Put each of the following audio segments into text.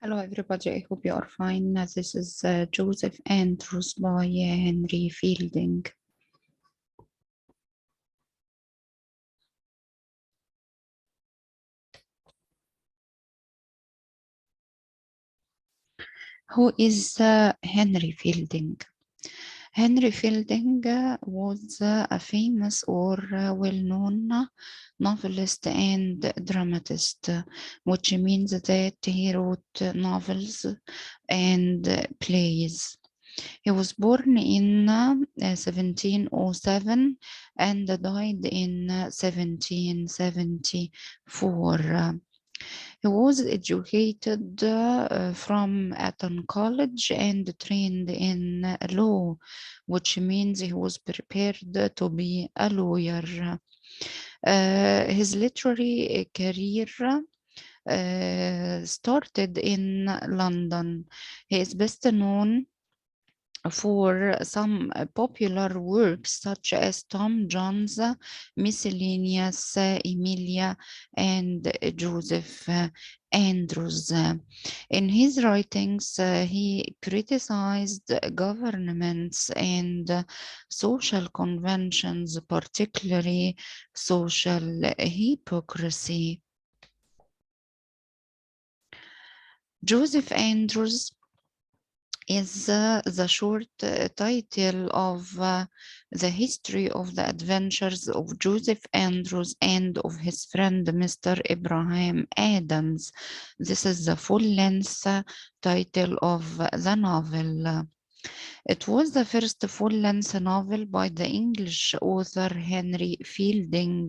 Hello everybody, I hope you are fine. This is Joseph Andrews by Henry Fielding. Who is Henry Fielding? Henry Fielding was a famous or well-known novelist and dramatist, which means that he wrote novels and plays. He was born in 1707 and died in 1774. He was educated from Eton College and trained in law, which means he was prepared to be a lawyer. His literary career started in London. He is best known for some popular works such as Tom John's Miscellaneous, Emilia, and Joseph Andrews. In his writings, he criticized governments and social conventions, particularly social hypocrisy. Joseph Andrews is the short title of the history of the adventures of Joseph Andrews and of his friend Mr. Abraham Adams. This is the full-length title of the novel. It was the first full-length novel by the English author Henry Fielding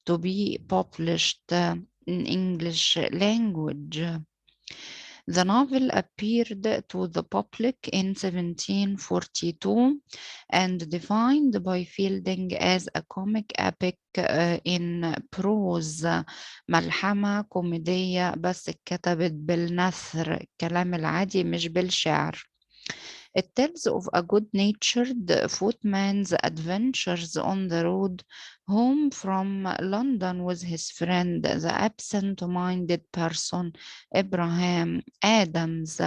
to be published in English language. The novel appeared to the public in 1742 and defined by Fielding as a comic epic in prose. ملحمة كوميدية بس اتكتبت بالنثر، الكلام العادي مش بالشعر. It tells of a good-natured footman's adventures on the road home from London with his friend, the absent-minded person, إبراهام آدمز.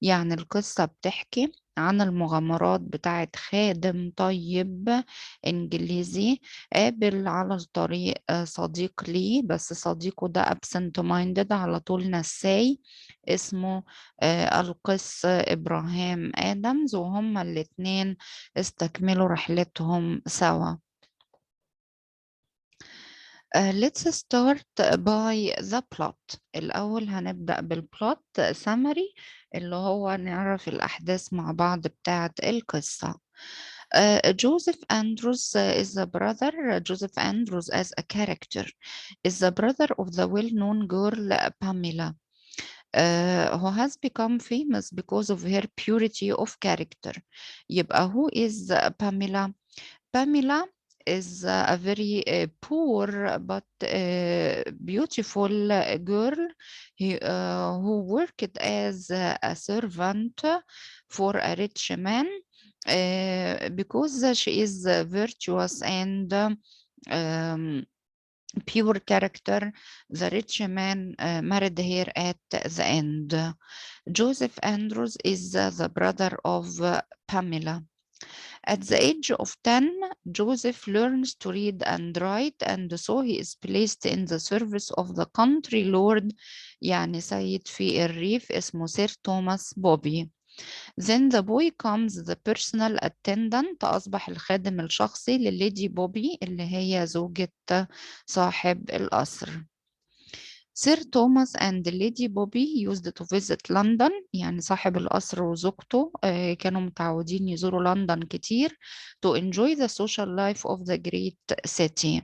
يعني القصة بتحكي عن المغامرات بتاعت خادم طيب إنجليزي قابل على الطريق صديق ليه، بس صديقه ده absent-minded على طول نساي، اسمه القس إبراهام آدمز، وهما الاتنين استكملوا رحلتهم سوا. Let's start by the plot. الأول هنبدأ بالplot summary اللي هو نعرف الأحداث مع بعض بتاعة القصة. Joseph Andrews is the brother. Joseph Andrews as a character is the brother of the well-known girl Pamela, who has become famous because of her purity of character. يبقى who is Pamela? Pamela is a very poor but beautiful girl who worked as a servant for a rich man because she is virtuous and pure character. The rich man married her at the end. Joseph Andrews is the brother of Pamela. At the age of 10, Joseph learns to read and write, and so he is placed in the service of the country lord, يعني سيد في الريف اسمه سير توماس بوبي. Then the boy comes the personal attendant، أصبح الخادم الشخصي لليدي بوبي اللي هي زوجة صاحب القصر. سير توماس and ليدي بوبي used to visit London، يعني صاحب القصر وزوجته كانوا متعودين يزوروا لندن كتير to enjoy the social life of the great city.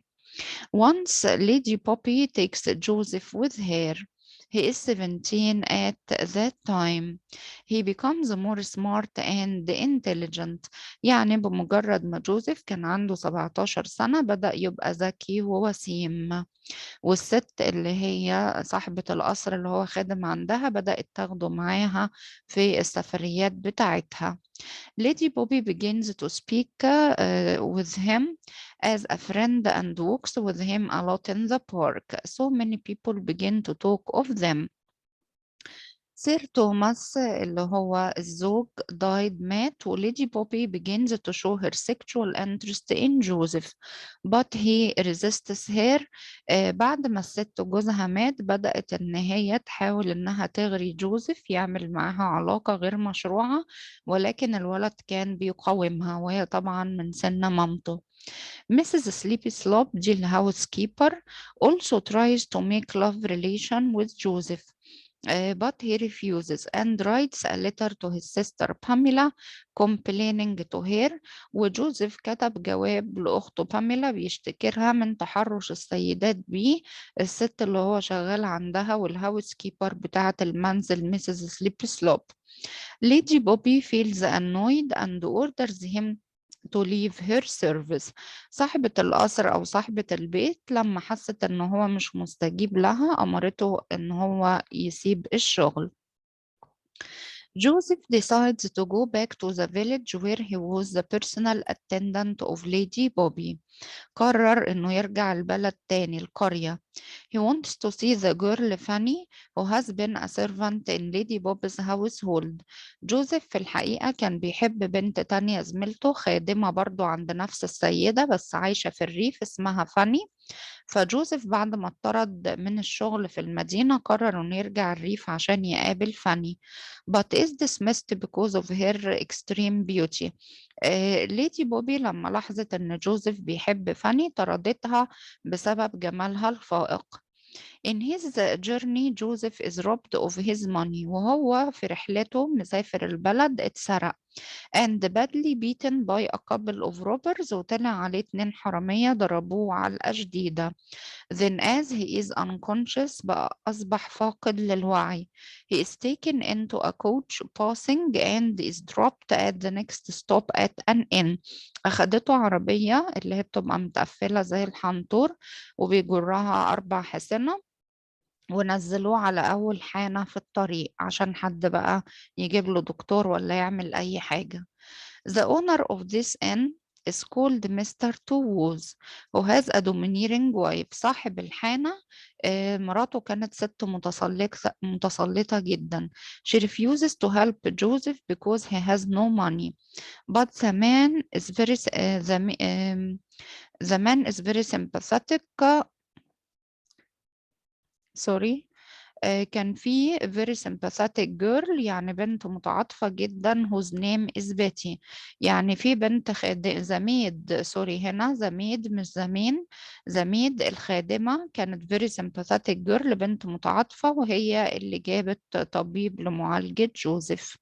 Once Lady Poppy takes Joseph with her. He is 17 at that time. He becomes more smart and intelligent. يعني بمجرد ما جوزيف كان عنده 17 سنة بدأ يبقى ذكي ووسيم. والست اللي هي صاحبة القصر اللي هو خادم عندها بدأت تاخده معاها في السفريات بتاعتها. Lady Bobby begins to speak with him as a friend and walks with him a lot in the park. So many people begin to talk of them. سير توماس اللي هو الزوج مات وليدي بوبي begins to show her sexual interest in Joseph but he resists her. بعد ما الست جوزها مات بدأت إن هي تحاول إنها تغري جوزيف يعمل معاها علاقة غير مشروعة، ولكن الولد كان بيقاومها وهي طبعا من سن مامته. Mrs. Sleepy Slop دي الهاوس كيبر also tries to make love relation with Joseph. But he refuses and writes a letter to his sister Pamela complaining to her. وجوزيف كتب جواب لأخته باميلا بيشتكرها من تحرش السيدات بيه، الست اللي هو شغال عندها والهاوس كيبر بتاعة المنزل ميسيس سليبي سلوب. Lady Bobby feels annoyed and orders him to leave her service. صاحبة القصر أو صاحبة البيت لما حست إن هو مش مستجيب لها أمرته إن هو يسيب الشغل. Joseph decides to go back to the village where he was the personal attendant of Lady Bobby. قرر إنه يرجع البلد تاني القرية. He wants to see the girl Fanny who has been a servant in Lady Bob's household. جوزيف في الحقيقة كان بيحب بنت تانية زميلته خادمة برضو عند نفس السيدة بس عايشة في الريف اسمها فاني. فجوزيف بعد ما اتطرد من الشغل في المدينة قرر إنه يرجع الريف عشان يقابل فاني but is dismissed because of her extreme beauty. ليدي بوبي لما لاحظت إن جوزيف بيحب فاني طردتها بسبب جمالها الفائق. In his journey Joseph is robbed of his money. وهو في رحلته مسافر البلد اتسرق and badly beaten by a couple of robbers. وطلع عليه 2 حرامية ضربوه علقة شديدة. Then as he is unconscious بقى أصبح فاقد للوعي. He is taken into a coach passing and is dropped at the next stop at an inn. أخدته عربية اللي هي بتبقى متقفلة زي الحنطور وبيجرها 4 حصنة ونزلوه على أول حانة في الطريق عشان حد بقى يجيب له دكتور ولا يعمل أي حاجة. The owner of this inn is called Mr. Toowoos who has a domineering wife. صاحب الحانة مراته كانت ست متسلطة جدا. She refuses to help Joseph because he has no money. But the man is very the man is very sympathetic. sorry. كان في very sympathetic girl يعني بنت متعاطفة جدا whose name is Betty. يعني في بنت زميد سوري هنا زميد مش زمين زميد الخادمة كانت very sympathetic girl بنت متعاطفة وهي اللي جابت طبيب لمعالجة جوزيف.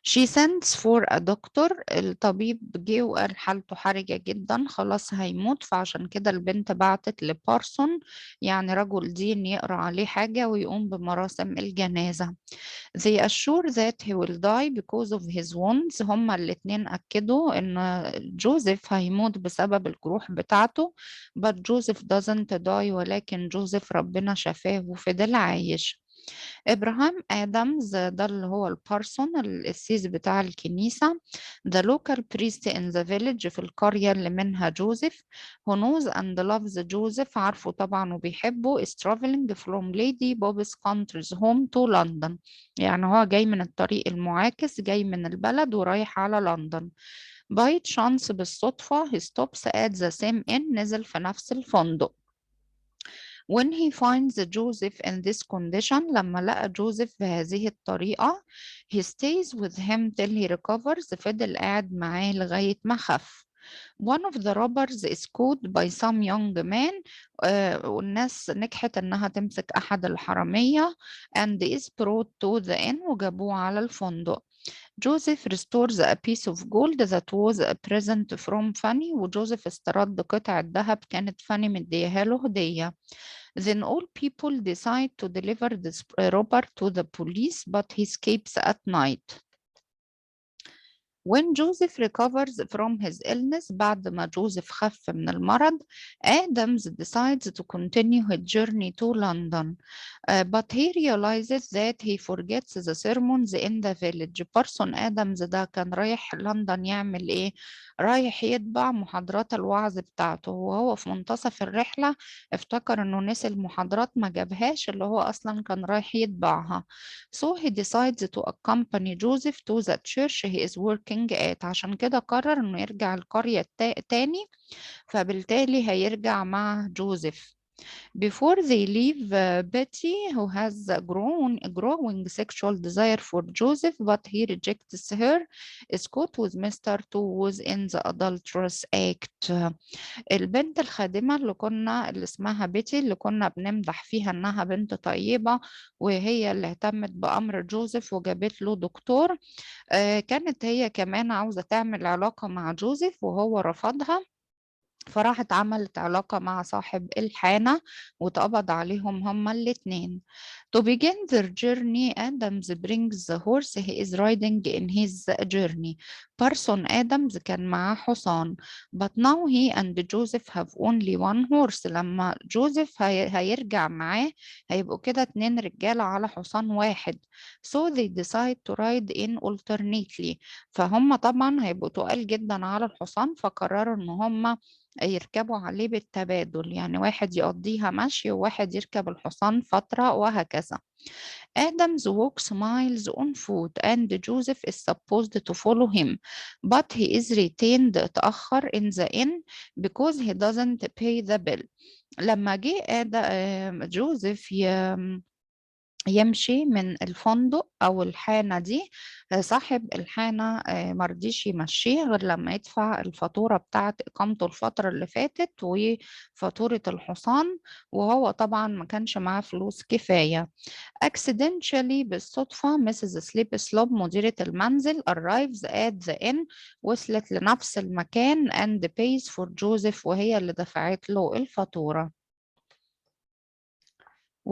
She sends for a doctor. الطبيب جه وقال حالته حرجة جدا خلاص هيموت، فعشان كده البنت بعتت لبارسون يعني رجل دين يقرأ عليه حاجة ويقوم بمراسم الجنازة. They assure that he will die because of his wounds. هما الاتنين أكدوا إن جوزيف هيموت بسبب الجروح بتاعته but Joseph doesn't die ولكن جوزيف ربنا شفاه وفضل عايش. إبراهام آدمز ده اللي هو البارسون القسيس بتاع الكنيسة the local priest in the village في القرية اللي منها جوزيف who knows and loves جوزيف عارفه طبعا وبيحبه is traveling from Lady Bob's country's home to London. يعني هو جاي من الطريق المعاكس جاي من البلد ورايح على لندن. باي تشانس بالصدفة he stops at the same inn نزل في نفس الفندق. When he finds Joseph in this condition لما لقى جوزيف بهذه الطريقة he stays with him till he recovers. فضل قاعد معاه لغاية ما خف. One of the robbers is caught by some young man. والناس نجحت انها تمسك احد الحرامية and is brought to the inn وجابوه على الفندق. جوزيف restores a piece of gold that was a present from Fanny. وجوزيف استرد قطعة ذهب كانت فاني مديها له هدية. Then all people decide to deliver this robber to the police but he escapes at night. When Joseph recovers from his illness, بعد ما جوزيف خف من المرض, Adams decides to continue his journey to London. But he realizes that he forgets the sermons in the village. بارسون آدمز ده كان رايح لندن يعمل إيه؟ رايح يتبع محاضرات الوعظ بتاعته، وهو في منتصف الرحلة افتكر إنه نسي المحاضرات ما جابهاش اللي هو أصلا كان رايح يتبعها. So he decides to accompany Joseph to the church he is working at. عشان كده قرر إنه يرجع القرية تاني، فبالتالي هيرجع مع جوزيف. Before they leave, Betty, who has a growing sexual desire for Joseph, but he rejects her, is caught with Mr. Tooth in the adulterous act. البنت الخادمة اللي اسمها بيتي، اللي كنا بنمدح فيها إنها بنت طيبة وهي اللي اهتمت بأمر جوزيف وجابت له دكتور، كانت هي كمان عاوزة تعمل علاقة مع جوزيف وهو رفضها، فراحت عملت علاقة مع صاحب الحانة واتقبض عليهم هما الاتنين. To begin their journey, Adams brings the horse he is riding in his journey. بارسون آدمز كان معاه حصان. But now he and Joseph have only one horse. لما جوزيف هيرجع معاه هيبقوا كده اتنين رجالة على حصان واحد. So they decide to ride in alternately. فهم طبعا هيبقوا تقال جدا على الحصان، فقرروا ان هم يركبوا عليه بالتبادل، يعني واحد يقضيها مشي وواحد يركب الحصان فترة وهكذا. Adams walks miles on foot and Joseph is supposed to follow him, but he is retained اتأخر in the inn because he doesn't pay the bill. لما جه جوزيف يمشي من الفندق أو الحانة دي، صاحب الحانة مرضيش يمشيه غير لما يدفع الفاتورة بتاعت إقامته الفترة اللي فاتت وفاتورة الحصان، وهو طبعا ما كانش معاه فلوس كفاية. Accidentally بالصدفة Mrs. Sleep Slope مديرة المنزل arrives at the inn، وصلت لنفس المكان and pays for Joseph، وهي اللي دفعت له الفاتورة.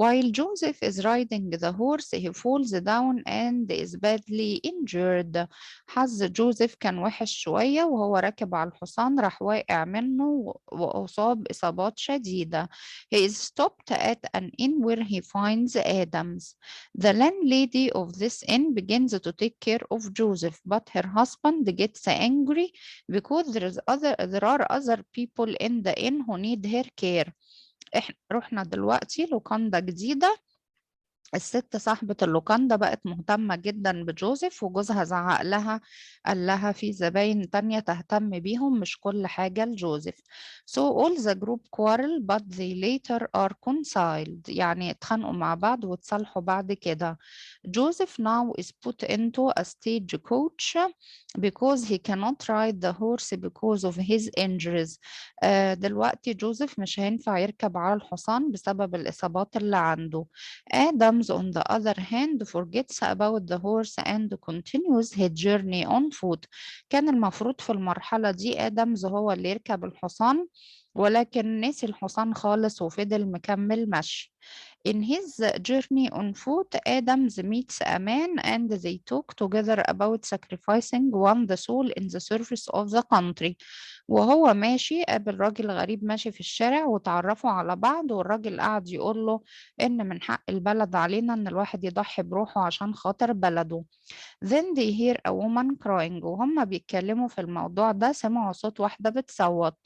While Joseph is riding the horse, he falls down and is badly injured. حظ جوزيف كان وحش شوية وهو راكب على الحصان، راح واقع منه وأصاب إصابات شديدة. He is stopped at an inn where he finds Adams. The landlady of this inn begins to take care of Joseph, but her husband gets angry because there are other people in the inn who need her care. احنا رحنا دلوقتي لوكاندا جديدة، الست صاحبة اللوكاندا بقت مهتمة جدا بجوزيف وجوزها زعق لها، قال لها في زباين تانية تهتم بيهم مش كل حاجة لجوزيف. So all the group quarrel but they later are reconciled، يعني اتخانقوا مع بعض واتصالحوا بعد كده. Joseph now is put into a stage coach because he cannot ride the horse because of his injuries. دلوقتي جوزيف مش هينفع يركب على الحصان بسبب الإصابات اللي عنده. Adams, on the other hand, forgets about the horse and continues his journey on foot. كان المفروض في المرحلة دي آدمز هو اللي يركب الحصان، ولكن نسي الحصان خالص وفضل مكمل مشي. In his journey on foot, Adams meets a man and they talk together about sacrificing one the soul in the service of the country. وهو ماشي قابل راجل غريب ماشي في الشارع وتعرفوا على بعض، والراجل قعد يقول له إن من حق البلد علينا إن الواحد يضحي بروحه عشان خاطر بلده. Then they hear a woman crying، وهم بيتكلموا في الموضوع ده سمعوا صوت واحدة بتصوت.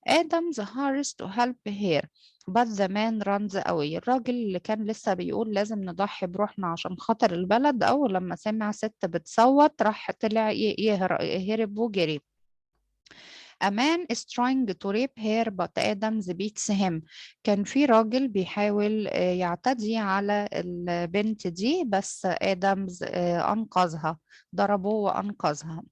Adams hurries to help her but the man runs away. الراجل اللي كان لسه بيقول لازم نضحي بروحنا عشان خاطر البلد، أول لما سمع ست بتصوت راح طلع يهرب وجري. A man is trying to rape her but Adams beats him. كان في راجل بيحاول يعتدي على البنت دي بس آدمز أنقذها، ضربه وأنقذها.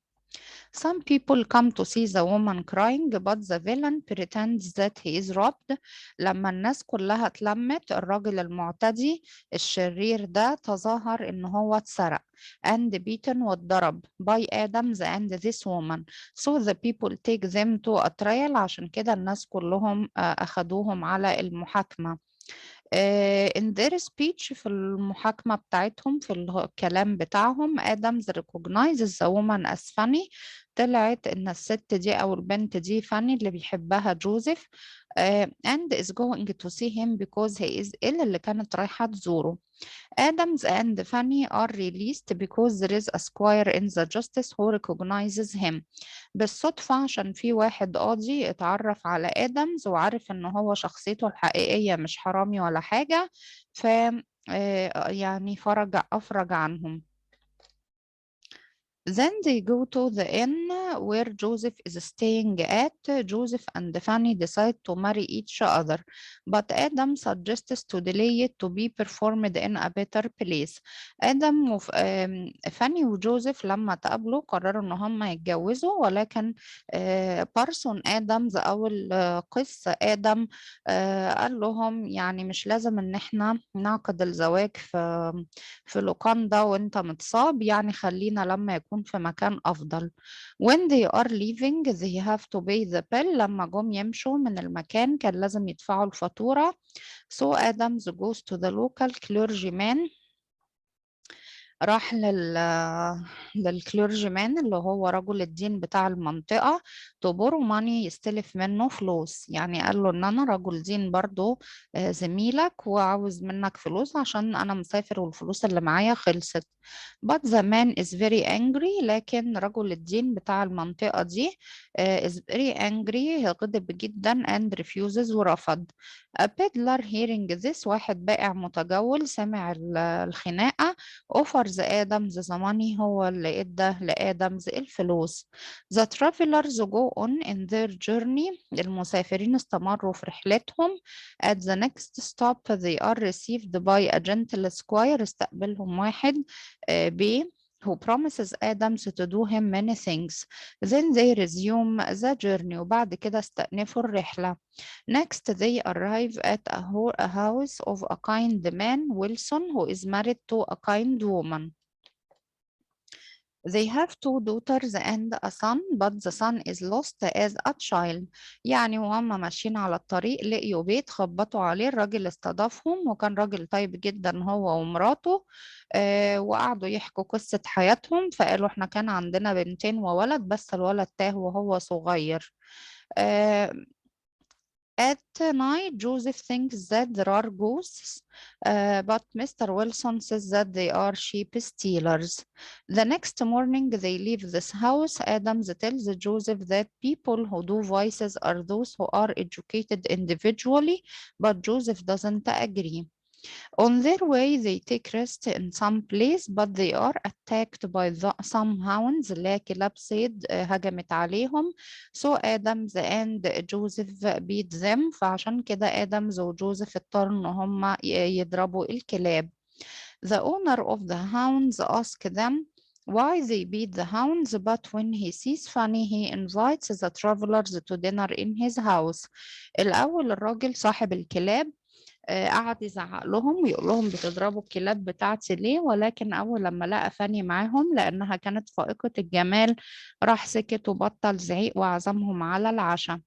Some people come to see the woman crying but the villain pretends that he is robbed. لما الناس كلها اتلمت الراجل المعتدي الشرير ده تظاهر إن هو اتسرق and beaten واتضرب by Adams and this woman. So the people take them to a trial، عشان كده الناس كلهم أخدوهم على المحاكمة. in their speech في المحاكمة بتاعتهم في الكلام بتاعهم Adams recognizes the woman as funny. طلعت إن الست دي أو البنت دي فاني اللي بيحبها جوزيف and is going to see him because he is ill اللي كانت رايحة تزوره. Adams and Fanny are released because there is a squire in the justice who recognizes him. بالصدفة عشان في واحد قاضي اتعرف على آدمز وعارف إن هو شخصيته الحقيقية مش حرامي ولا حاجة، ف يعني أفرج عنهم. Then they go to the inn where Joseph is staying at. Joseph and Fanny decide to marry each other, but Adam suggests to delay it to be performed in a better place. فاني وجوزيف لما تقابلوا قرروا ان هم يتجوزوا، ولكن بارسون آدمز او القس آدم قال لهم يعني مش لازم ان احنا نعقد الزواج في لوكاندا وانت متصاب، يعني خلينا لما يكون في مكان أفضل. When they are leaving they have to pay the bill. لما جم يمشوا من المكان كان لازم يدفعوا الفاتورة. So Adams goes to the local clergyman. راح للكليرجيمان اللي هو رجل الدين بتاع المنطقة تبورو ماني يستلف منه فلوس، يعني قال له ان انا رجل دين برضو زميلك وعاوز منك فلوس عشان انا مسافر والفلوس اللي معايا خلصت. But the man is very angry. لكن رجل الدين بتاع المنطقة دي is very angry غضب جدا and refuses ورفض. A peddler hearing this. واحد بائع متجول سمع الخناقة offers آدمز the money. هو اللي ادى لآدمز الفلوس. The travelers go on in their journey. المسافرين استمروا في رحلتهم. At the next stop they are received by a gentle squire. استقبلهم واحد B who promises Adams to do him many things. Then they resume the journey. وبعد كده استأنفوا الرحلة. Next they arrive at a house of a kind man, Wilson, who is married to a kind woman. They have two daughters and a son, but the son is lost as a child. يعني وهم ماشيين على الطريق لقيوا بيت خبطوا عليه، الراجل استضافهم وكان راجل طيب جدا هو ومراته. وقعدوا يحكوا قصة حياتهم، فقالوا احنا كان عندنا بنتين وولد بس الولد تاه وهو صغير. At night, Joseph thinks that there are ghosts, but Mr. Wilson says that they are sheep stealers. The next morning, they leave this house. Adams tells Joseph that people who do voices are those who are educated individually, but Joseph doesn't agree. On their way, they take rest in some place, but they are attacked by some hounds. لا كلاب صيد هجمت عليهم. So Adams and Joseph beat them. فعشان كده آدمز وجوزيف اضطروا إن هم يضربوا الكلاب. The owner of the hounds asked them why they beat the hounds, but when he sees Fanny, he invites the travelers to dinner in his house. الأول الراجل صاحب الكلاب قعد يزعق لهم ويقول لهم بتضربوا الكلاب بتاعتي ليه، ولكن أول لما لقى فاني معاهم لأنها كانت فائقة الجمال راح سكت وبطل زعيق وعزمهم على العشاء.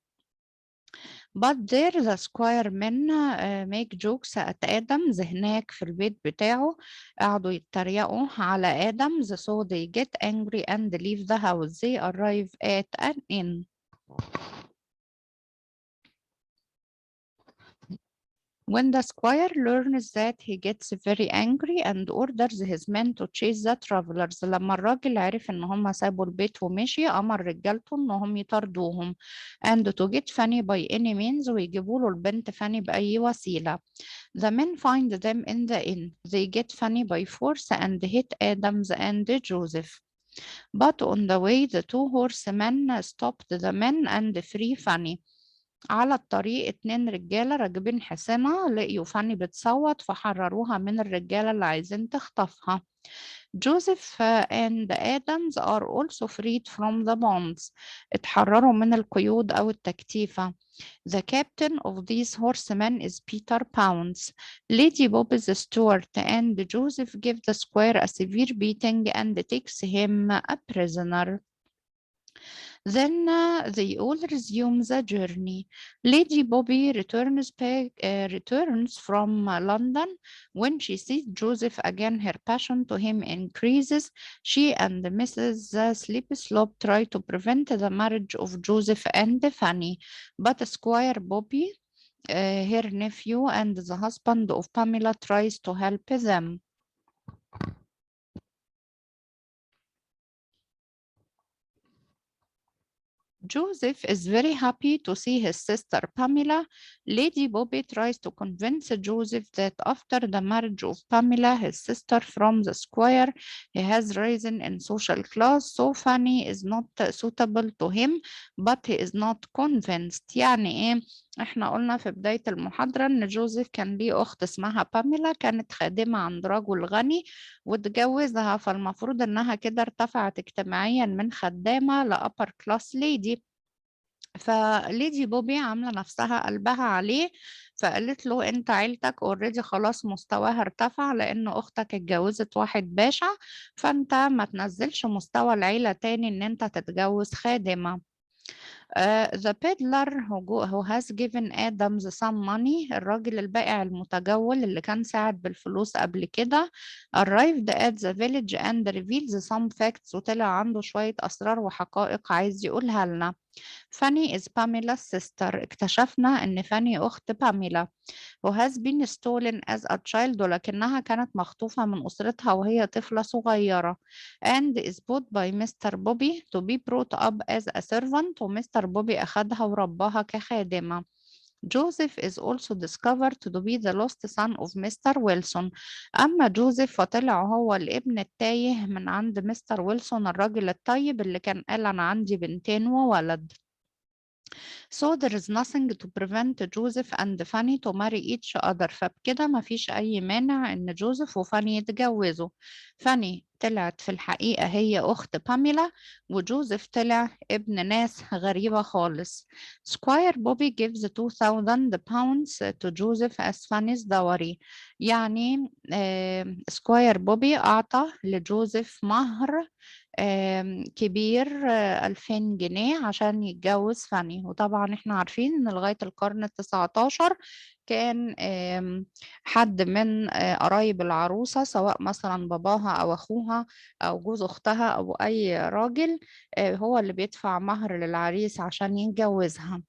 But there the squire men make jokes at Adams. هناك في البيت بتاعه قعدوا يتريقوا على آدمز. So they get angry and leave the house. They arrive at an inn. When the squire learns that he gets very angry and orders his men to chase the travelers. لما الراجل عرف ان هم سابوا البيت ومشي امر رجالته انهم يطاردوهم and to get Fanny by any means ويجيبوا له البنت فاني بأي وسيلة. The men find them in the inn. They get Fanny by force and hit Adams and Joseph. But on the way the two horsemen stopped the men and free Fanny. على الطريق اتنين رجالة راكبين حصنة لقيوا فاني بتصوت فحرروها من الرجالة اللي عايزين تخطفها. Joseph and Adams are also freed from the bonds. اتحرروا من القيود أو التكتيفة. The captain of these horsemen is Peter Pounds. Lady Bob is the steward and Joseph gives the squire a severe beating and takes him a prisoner. Then they all resume the journey. Lady Bobby returns from London. When she sees Joseph again, her passion to him increases. She and Mrs. Sleepslop try to prevent the marriage of Joseph and Fanny, but Squire Bobby, her nephew and the husband of Pamela, tries to help them. Joseph is very happy to see his sister Pamela. Lady Bobby tries to convince Joseph that after the marriage of Pamela, his sister from the square, he has risen in social class, so Fanny is not suitable to him, but he is not convinced. يعني ايه؟ احنا قلنا في بداية المحاضرة ان جوزيف كان ليه اخت اسمها باميلا، كانت خادمة عند رجل غني واتجوزها، فالمفروض انها كده ارتفعت اجتماعيا من خدامة لأبر كلاس ليدي. فليدي بوبي عاملة نفسها قلبها عليه، فقالت له انت عيلتك اوريدي خلاص مستواها ارتفع لان اختك اتجوزت واحد باشا، فانت ما تنزلش مستوى العيلة تاني ان انت تتجوز خادمة. The peddler who has given Adams some money، الراجل البائع المتجول اللي كان ساعد بالفلوس قبل كده، arrived at the village and reveals some facts، وطلع عنده شوية أسرار وحقائق عايز يقولها لنا. فاني is Pamela's sister، اكتشفنا إن فاني أخت باميلا، who has been stolen as a child، ولكنها كانت مخطوفة من أسرتها وهي طفلة صغيرة، and is bought by Mr. Bobby to be brought up as a servant، ومستر بوبي أخدها ورباها كخادمة. Joseph is also discovered to be the lost son of Mr. Wilson. أما جوزيف فطلع هو الابن التايه من عند مستر ويلسون الراجل الطيب اللي كان قال أنا عندي بنتين وولد. So there is nothing to prevent Joseph and Fanny to marry each other. فبكده ما فيش أي مانع إن جوزيف وفاني يتجوزوا. فاني طلعت في الحقيقة هي أخت باميلا، وجوزيف طلع ابن ناس غريبة خالص. Squire Bobby gives 2000 pounds to Joseph as Fanny's dowry. يعني سكواير بوبي أعطى لجوزيف مهر كبير 2000 جنيه عشان يتجوز فاني. وطبعا احنا عارفين ان لغاية القرن ال19 كان حد من قرايب العروسة، سواء مثلا باباها أو أخوها أو جوز أختها أو أي راجل، هو اللي بيدفع مهر للعريس عشان يتجوزها.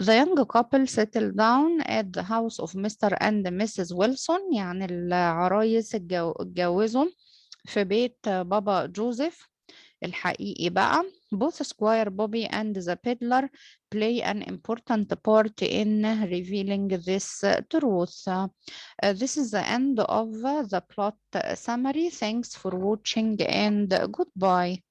The young couple settled down at the house of Mr. and Mrs. Wilson، يعني العرايس اتجوزوا في بيت بابا جوزيف الحقيقي بقى. Both Squire Bobby and the peddler play an important part in revealing this truth. This is the end of the plot summary. Thanks for watching and goodbye.